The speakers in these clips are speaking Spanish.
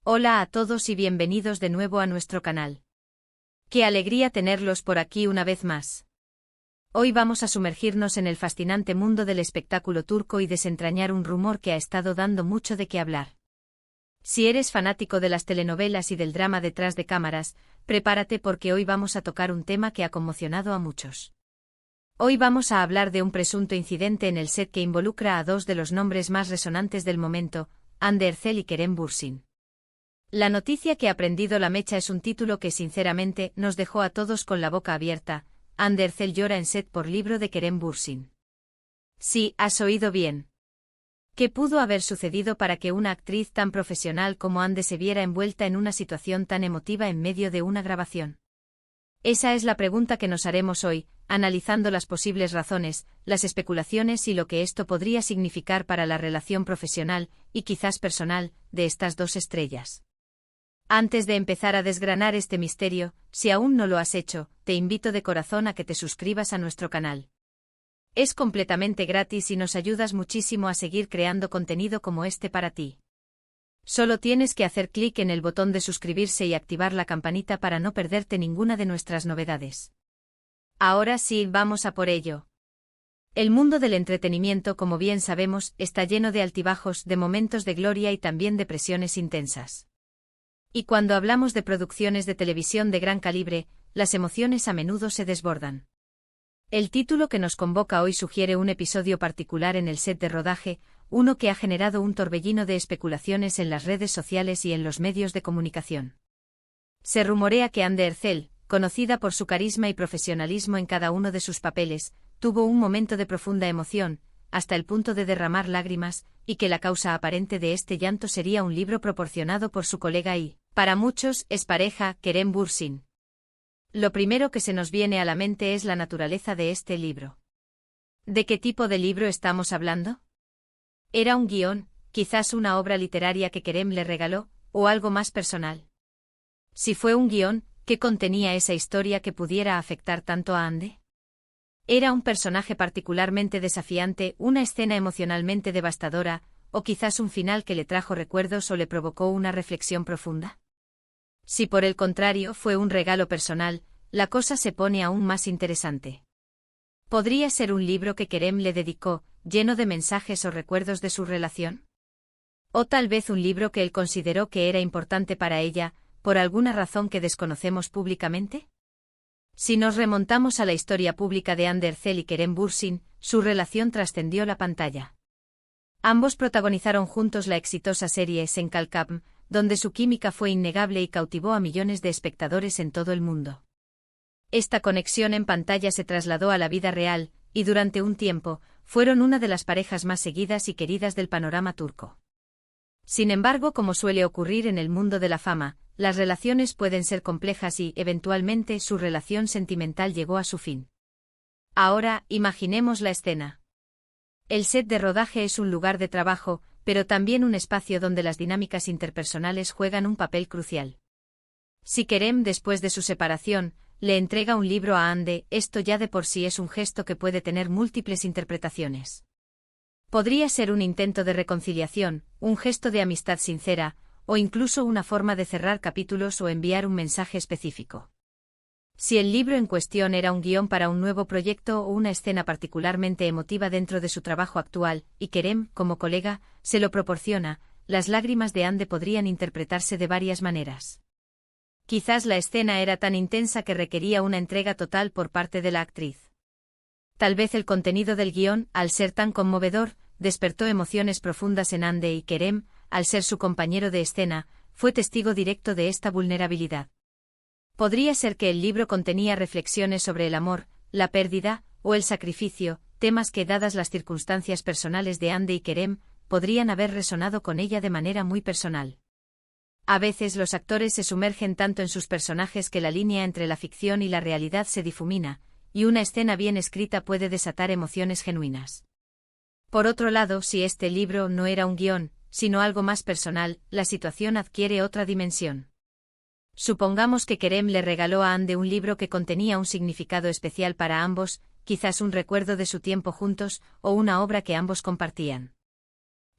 Hola a todos y bienvenidos de nuevo a nuestro canal. Qué alegría tenerlos por aquí una vez más. Hoy vamos a sumergirnos en el fascinante mundo del espectáculo turco y desentrañar un rumor que ha estado dando mucho de qué hablar. Si eres fanático de las telenovelas y del drama detrás de cámaras, prepárate porque hoy vamos a tocar un tema que ha conmocionado a muchos. Hoy vamos a hablar de un presunto incidente en el set que involucra a dos de los nombres más resonantes del momento, Hande Erçel y Kerem Bürsin. La noticia que ha prendido la mecha es un título que sinceramente nos dejó a todos con la boca abierta. Hande Erçel llora en set por libro de Kerem Bürsin. Sí, has oído bien. ¿Qué pudo haber sucedido para que una actriz tan profesional como Hande se viera envuelta en una situación tan emotiva en medio de una grabación? Esa es la pregunta que nos haremos hoy, analizando las posibles razones, las especulaciones y lo que esto podría significar para la relación profesional, y quizás personal, de estas dos estrellas. Antes de empezar a desgranar este misterio, si aún no lo has hecho, te invito de corazón a que te suscribas a nuestro canal. Es completamente gratis y nos ayudas muchísimo a seguir creando contenido como este para ti. Solo tienes que hacer clic en el botón de suscribirse y activar la campanita para no perderte ninguna de nuestras novedades. Ahora sí, vamos a por ello. El mundo del entretenimiento, como bien sabemos, está lleno de altibajos, de momentos de gloria y también de presiones intensas. Y cuando hablamos de producciones de televisión de gran calibre, las emociones a menudo se desbordan. El título que nos convoca hoy sugiere un episodio particular en el set de rodaje, uno que ha generado un torbellino de especulaciones en las redes sociales y en los medios de comunicación. Se rumorea que Hande Erçel, conocida por su carisma y profesionalismo en cada uno de sus papeles, tuvo un momento de profunda emoción, hasta el punto de derramar lágrimas, y que la causa aparente de este llanto sería un libro proporcionado por su colega y, para muchos, expareja, Kerem Bürsin. Lo primero que se nos viene a la mente es la naturaleza de este libro. ¿De qué tipo de libro estamos hablando? ¿Era un guión, quizás una obra literaria que Kerem le regaló, o algo más personal? Si fue un guión, ¿qué contenía esa historia que pudiera afectar tanto a Hande? ¿Era un personaje particularmente desafiante, una escena emocionalmente devastadora, o quizás un final que le trajo recuerdos o le provocó una reflexión profunda? Si por el contrario fue un regalo personal, la cosa se pone aún más interesante. ¿Podría ser un libro que Kerem le dedicó, lleno de mensajes o recuerdos de su relación? ¿O tal vez un libro que él consideró que era importante para ella, por alguna razón que desconocemos públicamente? Si nos remontamos a la historia pública de Hande Erçel y Kerem Bürsin, su relación trascendió la pantalla. Ambos protagonizaron juntos la exitosa serie Sen Kalkam, donde su química fue innegable y cautivó a millones de espectadores en todo el mundo. Esta conexión en pantalla se trasladó a la vida real, y durante un tiempo, fueron una de las parejas más seguidas y queridas del panorama turco. Sin embargo, como suele ocurrir en el mundo de la fama, las relaciones pueden ser complejas y, eventualmente, su relación sentimental llegó a su fin. Ahora, imaginemos la escena. El set de rodaje es un lugar de trabajo, pero también un espacio donde las dinámicas interpersonales juegan un papel crucial. Si Kerem, después de su separación, le entrega un libro a Hande, esto ya de por sí es un gesto que puede tener múltiples interpretaciones. Podría ser un intento de reconciliación, un gesto de amistad sincera, o incluso una forma de cerrar capítulos o enviar un mensaje específico. Si el libro en cuestión era un guión para un nuevo proyecto o una escena particularmente emotiva dentro de su trabajo actual, y Kerem, como colega, se lo proporciona, las lágrimas de Hande podrían interpretarse de varias maneras. Quizás la escena era tan intensa que requería una entrega total por parte de la actriz. Tal vez el contenido del guión, al ser tan conmovedor, despertó emociones profundas en Hande y Kerem, al ser su compañero de escena, fue testigo directo de esta vulnerabilidad. Podría ser que el libro contenía reflexiones sobre el amor, la pérdida, o el sacrificio, temas que, dadas las circunstancias personales de Hande y Kerem, podrían haber resonado con ella de manera muy personal. A veces los actores se sumergen tanto en sus personajes que la línea entre la ficción y la realidad se difumina, y una escena bien escrita puede desatar emociones genuinas. Por otro lado, si este libro no era un guión, sino algo más personal, la situación adquiere otra dimensión. Supongamos que Kerem le regaló a Hande un libro que contenía un significado especial para ambos, quizás un recuerdo de su tiempo juntos, o una obra que ambos compartían.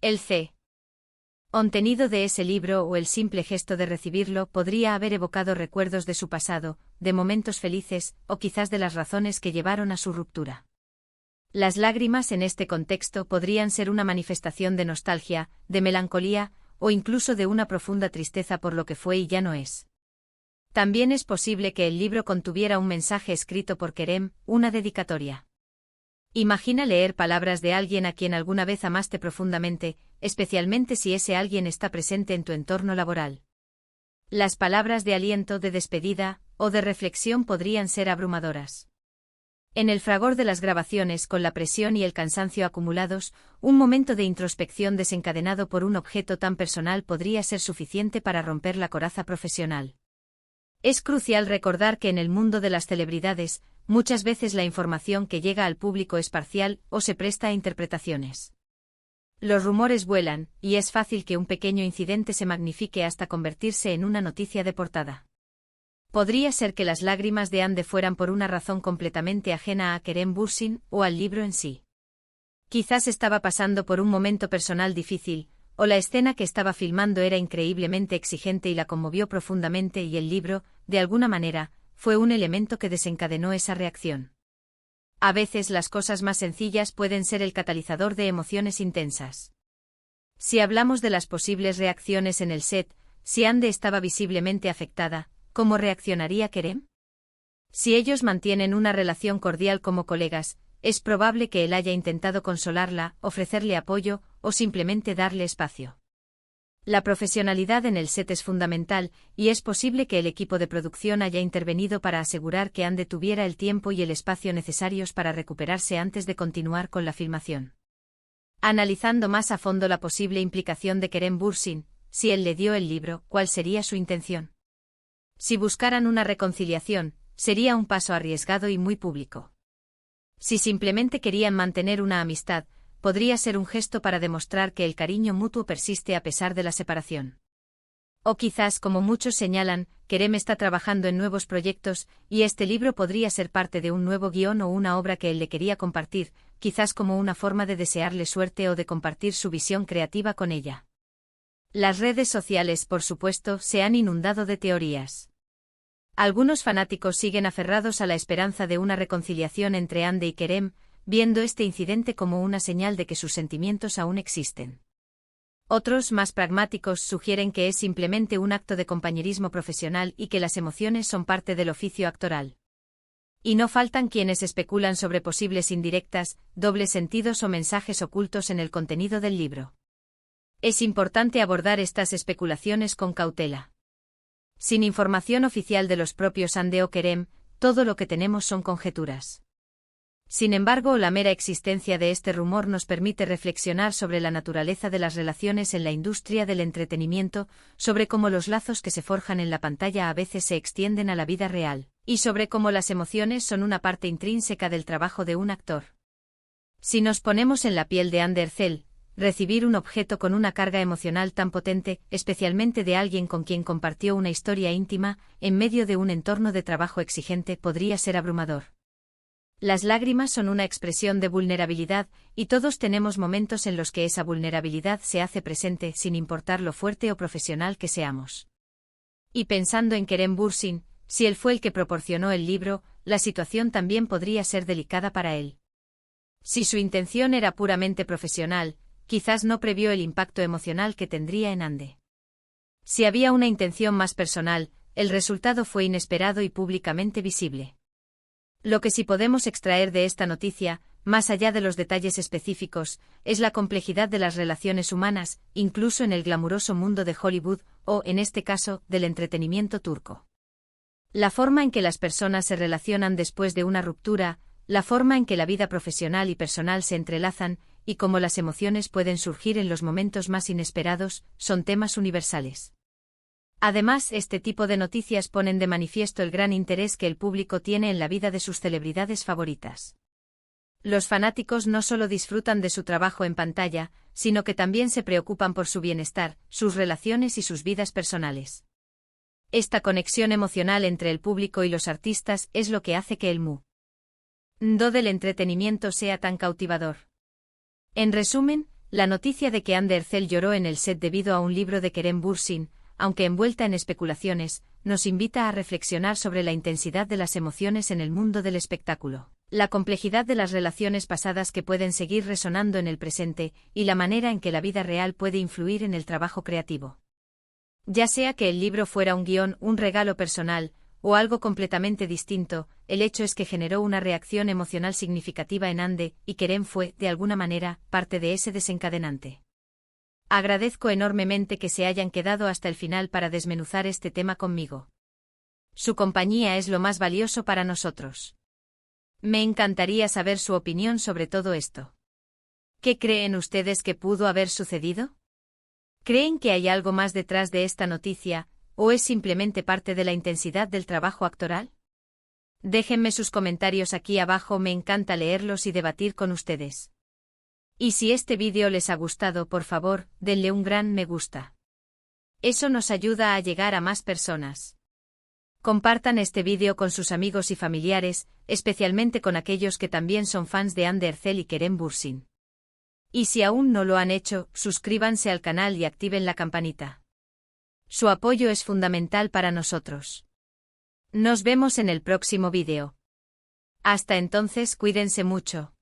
El C. Contenido de ese libro o el simple gesto de recibirlo podría haber evocado recuerdos de su pasado, de momentos felices, o quizás de las razones que llevaron a su ruptura. Las lágrimas en este contexto podrían ser una manifestación de nostalgia, de melancolía, o incluso de una profunda tristeza por lo que fue y ya no es. También es posible que el libro contuviera un mensaje escrito por Kerem, una dedicatoria. Imagina leer palabras de alguien a quien alguna vez amaste profundamente, especialmente si ese alguien está presente en tu entorno laboral. Las palabras de aliento, de despedida, o de reflexión podrían ser abrumadoras. En el fragor de las grabaciones, con la presión y el cansancio acumulados, un momento de introspección desencadenado por un objeto tan personal podría ser suficiente para romper la coraza profesional. Es crucial recordar que en el mundo de las celebridades, muchas veces la información que llega al público es parcial o se presta a interpretaciones. Los rumores vuelan, y es fácil que un pequeño incidente se magnifique hasta convertirse en una noticia de portada. Podría ser que las lágrimas de Hande fueran por una razón completamente ajena a Kerem Bürsin o al libro en sí. Quizás estaba pasando por un momento personal difícil, o la escena que estaba filmando era increíblemente exigente y la conmovió profundamente y el libro, de alguna manera, fue un elemento que desencadenó esa reacción. A veces las cosas más sencillas pueden ser el catalizador de emociones intensas. Si hablamos de las posibles reacciones en el set, si Hande estaba visiblemente afectada, ¿cómo reaccionaría Kerem? Si ellos mantienen una relación cordial como colegas, es probable que él haya intentado consolarla, ofrecerle apoyo, o simplemente darle espacio. La profesionalidad en el set es fundamental, y es posible que el equipo de producción haya intervenido para asegurar que Hande tuviera el tiempo y el espacio necesarios para recuperarse antes de continuar con la filmación. Analizando más a fondo la posible implicación de Kerem Bürsin, si él le dio el libro, ¿cuál sería su intención? Si buscaran una reconciliación, sería un paso arriesgado y muy público. Si simplemente querían mantener una amistad, podría ser un gesto para demostrar que el cariño mutuo persiste a pesar de la separación. O quizás, como muchos señalan, Kerem está trabajando en nuevos proyectos, y este libro podría ser parte de un nuevo guión o una obra que él le quería compartir, quizás como una forma de desearle suerte o de compartir su visión creativa con ella. Las redes sociales, por supuesto, se han inundado de teorías. Algunos fanáticos siguen aferrados a la esperanza de una reconciliación entre Hande y Kerem, viendo este incidente como una señal de que sus sentimientos aún existen. Otros, más pragmáticos, sugieren que es simplemente un acto de compañerismo profesional y que las emociones son parte del oficio actoral. Y no faltan quienes especulan sobre posibles indirectas, dobles sentidos o mensajes ocultos en el contenido del libro. Es importante abordar estas especulaciones con cautela. Sin información oficial de los propios Hande o Kerem, todo lo que tenemos son conjeturas. Sin embargo, la mera existencia de este rumor nos permite reflexionar sobre la naturaleza de las relaciones en la industria del entretenimiento, sobre cómo los lazos que se forjan en la pantalla a veces se extienden a la vida real, y sobre cómo las emociones son una parte intrínseca del trabajo de un actor. Si nos ponemos en la piel de Hande Erçel, recibir un objeto con una carga emocional tan potente, especialmente de alguien con quien compartió una historia íntima, en medio de un entorno de trabajo exigente, podría ser abrumador. Las lágrimas son una expresión de vulnerabilidad, y todos tenemos momentos en los que esa vulnerabilidad se hace presente sin importar lo fuerte o profesional que seamos. Y pensando en Kerem Bürsin, si él fue el que proporcionó el libro, la situación también podría ser delicada para él. Si su intención era puramente profesional, quizás no previó el impacto emocional que tendría en Hande. Si había una intención más personal, el resultado fue inesperado y públicamente visible. Lo que sí podemos extraer de esta noticia, más allá de los detalles específicos, es la complejidad de las relaciones humanas, incluso en el glamuroso mundo de Hollywood, o, en este caso, del entretenimiento turco. La forma en que las personas se relacionan después de una ruptura, la forma en que la vida profesional y personal se entrelazan, y cómo las emociones pueden surgir en los momentos más inesperados, son temas universales. Además, este tipo de noticias ponen de manifiesto el gran interés que el público tiene en la vida de sus celebridades favoritas. Los fanáticos no solo disfrutan de su trabajo en pantalla, sino que también se preocupan por su bienestar, sus relaciones y sus vidas personales. Esta conexión emocional entre el público y los artistas es lo que hace que el mundo del entretenimiento sea tan cautivador. En resumen, La noticia de que Ander Zell lloró en el set debido a un libro de Kerem Bürsin, aunque envuelta en especulaciones, nos invita a reflexionar sobre la intensidad de las emociones en el mundo del espectáculo, la complejidad de las relaciones pasadas que pueden seguir resonando en el presente, y la manera en que la vida real puede influir en el trabajo creativo. Ya sea que el libro fuera un guión, un regalo personal, o algo completamente distinto, el hecho es que generó una reacción emocional significativa en Ande, y Kerem fue, de alguna manera, parte de ese desencadenante. Agradezco enormemente que se hayan quedado hasta el final para desmenuzar este tema conmigo. Su compañía es lo más valioso para nosotros. Me encantaría saber su opinión sobre todo esto. ¿Qué creen ustedes que pudo haber sucedido? ¿Creen que hay algo más detrás de esta noticia, o es simplemente parte de la intensidad del trabajo actoral? Déjenme sus comentarios aquí abajo, me encanta leerlos y debatir con ustedes. Y si este vídeo les ha gustado, por favor, denle un gran me gusta. Eso nos ayuda a llegar a más personas. Compartan este vídeo con sus amigos y familiares, especialmente con aquellos que también son fans de Ander Zell y Kerem Bürsin. Y si aún no lo han hecho, suscríbanse al canal y activen la campanita. Su apoyo es fundamental para nosotros. Nos vemos en el próximo vídeo. Hasta entonces, cuídense mucho.